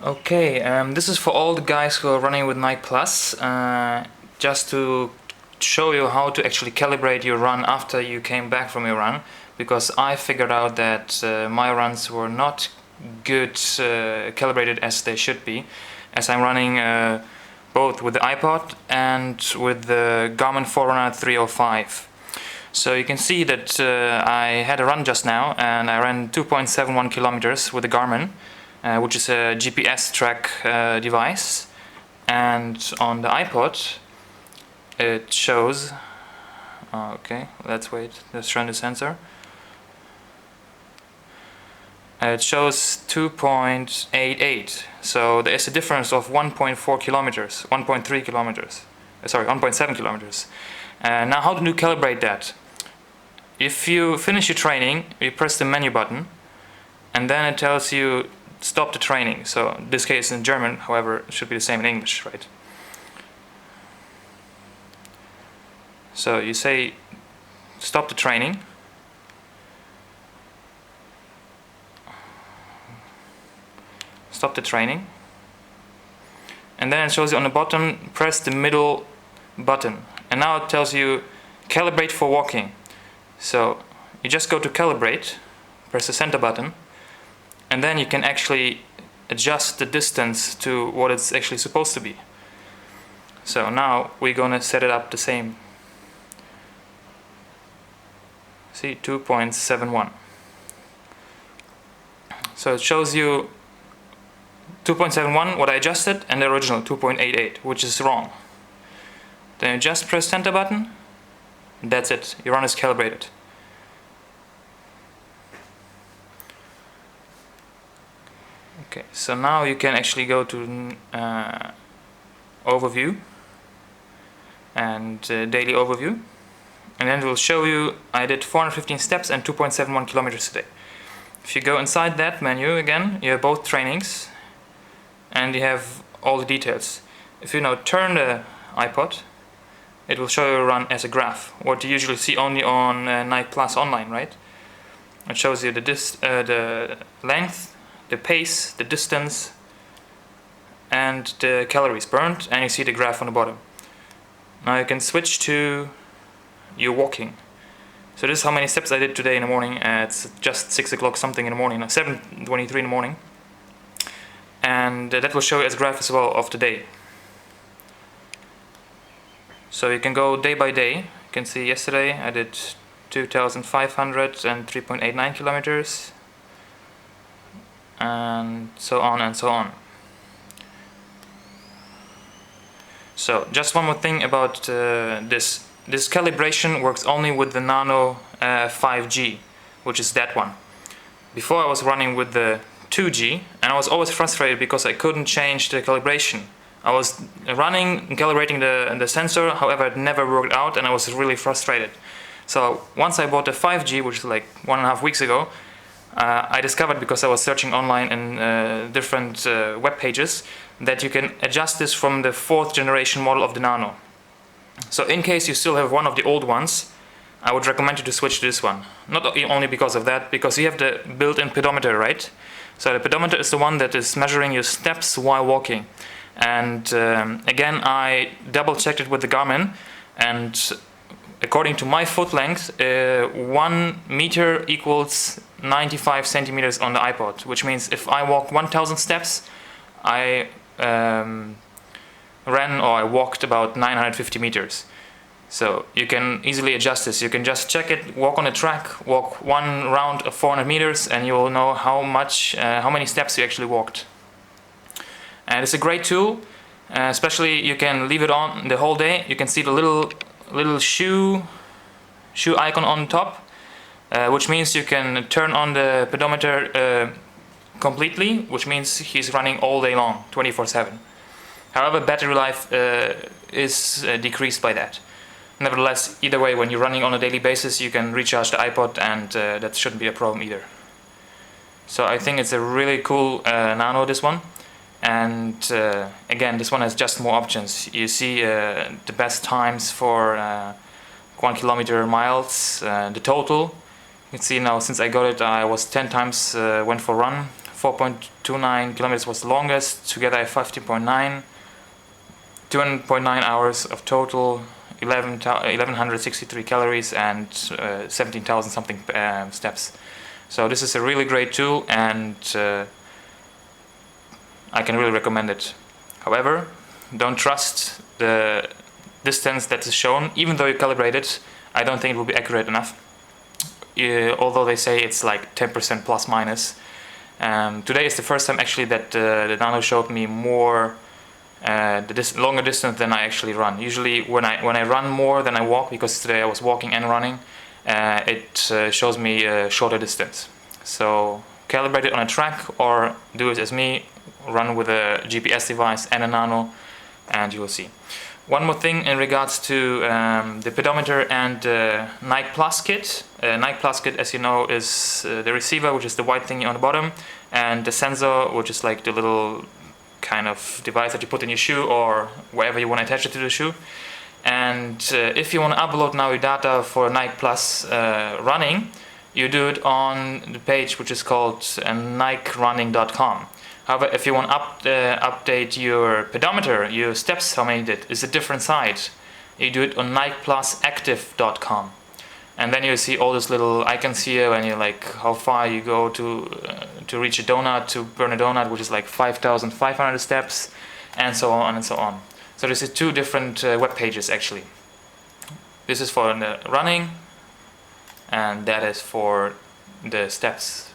Okay, this is for all the guys who are running with Nike Plus, just to show you how to actually calibrate your run after you came back from your run, because I figured out that my runs were not good calibrated as they should be, as I'm running both with the Ipod and with the Garmin Forerunner 305. So you can see that I had a run just now and I ran 2.71 kilometers with the Garmin, which is a GPS track device, and on the Ipod it shows, okay, let's run the sensor. It shows 2.88, so there is a difference of 1.4 kilometers, 1.3 kilometers, sorry, 1.7 kilometers. Now how do you calibrate that? If you finish your training, you press the menu button and then it tells you stop the training. So in this case in German, however, it should be the same in English, right? So you say stop the training. Stop the training. And then it shows you on the bottom, press the middle button. And now it tells you calibrate for walking. So you just go to calibrate, press the center button, and then you can actually adjust the distance to what it's actually supposed to be. So now we're gonna set it up the same. See, 2.71. So it shows you 2.71, what I adjusted, and the original 2.88, which is wrong. Then you just press center button, and that's it, your run is calibrated. Okay, so now you can actually go to overview and daily overview, and then it will show you I did 415 steps and 2.71 kilometers today. If you go inside that menu again, you have both trainings and you have all the details. If you now turn the Ipod, it will show you a run as a graph, what you usually see only on Nike Plus online, right? It shows you the length, the pace, the distance, and the calories burned, and you see the graph on the bottom. Now you can switch to your walking. So this is how many steps I did today in the morning. It's just 6 o'clock something in the morning, 7:23 in the morning. And that will show you as a graph as well of the day. So you can go day by day. You can see yesterday I did 2,500 and 3.89 kilometers, and so on and so on. So just one more thing about this calibration works only with the Nano 5G, which is that one. Before I was running with the 2G, and I was always frustrated because I couldn't change the calibration. I was running and calibrating the sensor, however it never worked out and I was really frustrated. So once I bought the 5G, which is like 1.5 weeks ago, I discovered, because I was searching online in different web pages, that you can adjust this from the 4th generation model of the Nano. So in case you still have one of the old ones, I would recommend you to switch to this one. Not only because of that, because you have the built-in pedometer, right? So the pedometer is the one that is measuring your steps while walking. And again, I double-checked it with the Garmin, and according to my foot length, 1 meter equals 95 centimeters on the Ipod, which means if I walk 1,000 steps, I I walked about 950 meters. So you can easily adjust this. You can just check it, walk on a track, walk one round of 400 meters, and you will know how many steps you actually walked. And it's a great tool, especially you can leave it on the whole day. You can see the little shoe icon on top, which means you can turn on the pedometer completely, which means he's running all day long, 24/7. However, battery life is decreased by that. Nevertheless, either way, when you're running on a daily basis, you can recharge the Ipod, and that shouldn't be a problem either. So I think it's a really cool Nano, this one. And again, this one has just more options. You see the best times for 1 kilometer miles, the total. You can see now, since I got it, I was 10 times went for run, 4.29 kilometers was the longest. Together I have 15.9, 200.9 hours of total, 1163 calories and 17,000 something steps. So this is a really great tool, and I can really recommend it. However, don't trust the distance that is shown. Even though you calibrate it, I don't think it will be accurate enough. Although they say it's like 10% plus minus. Today is the first time actually that the Nano showed me more longer distance than I actually run. Usually when I run more than I walk, because today I was walking and running, it shows me a shorter distance. So calibrate it on a track, or do it as me, run with a GPS device and a Nano, and you will see. One more thing in regards to the pedometer and Nike Plus kit. Nike Plus kit, as you know, is the receiver, which is the white thingy on the bottom, and the sensor, which is like the little kind of device that you put in your shoe or wherever you want to attach it to the shoe. And if you want to upload now your data for Nike Plus running, you do it on the page which is called nikerunning.com. However, if you want to update your pedometer, your steps, how many you did, is a different site. You do it on nikeplusactive.com. And then you see all those little icons here, and you're like how far you go to reach a donut, to burn a donut, which is like 5,500 steps, and so on and so on. So this is two different web pages actually. This is for the running, and that is for the steps.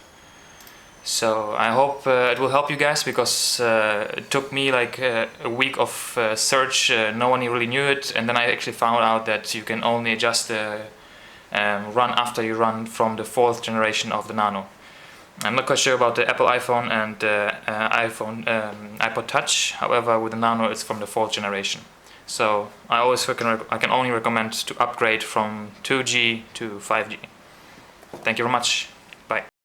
So I hope it will help you guys, because it took me like a week of search. No one really knew it, and then I actually found out that you can only adjust the run after you run from the 4th generation of the Nano. I'm not quite sure about the Apple iPhone and iPod Touch. However, with the Nano it's from the 4th generation. So I can only recommend to upgrade from 2G to 5G. Thank you very much. Bye.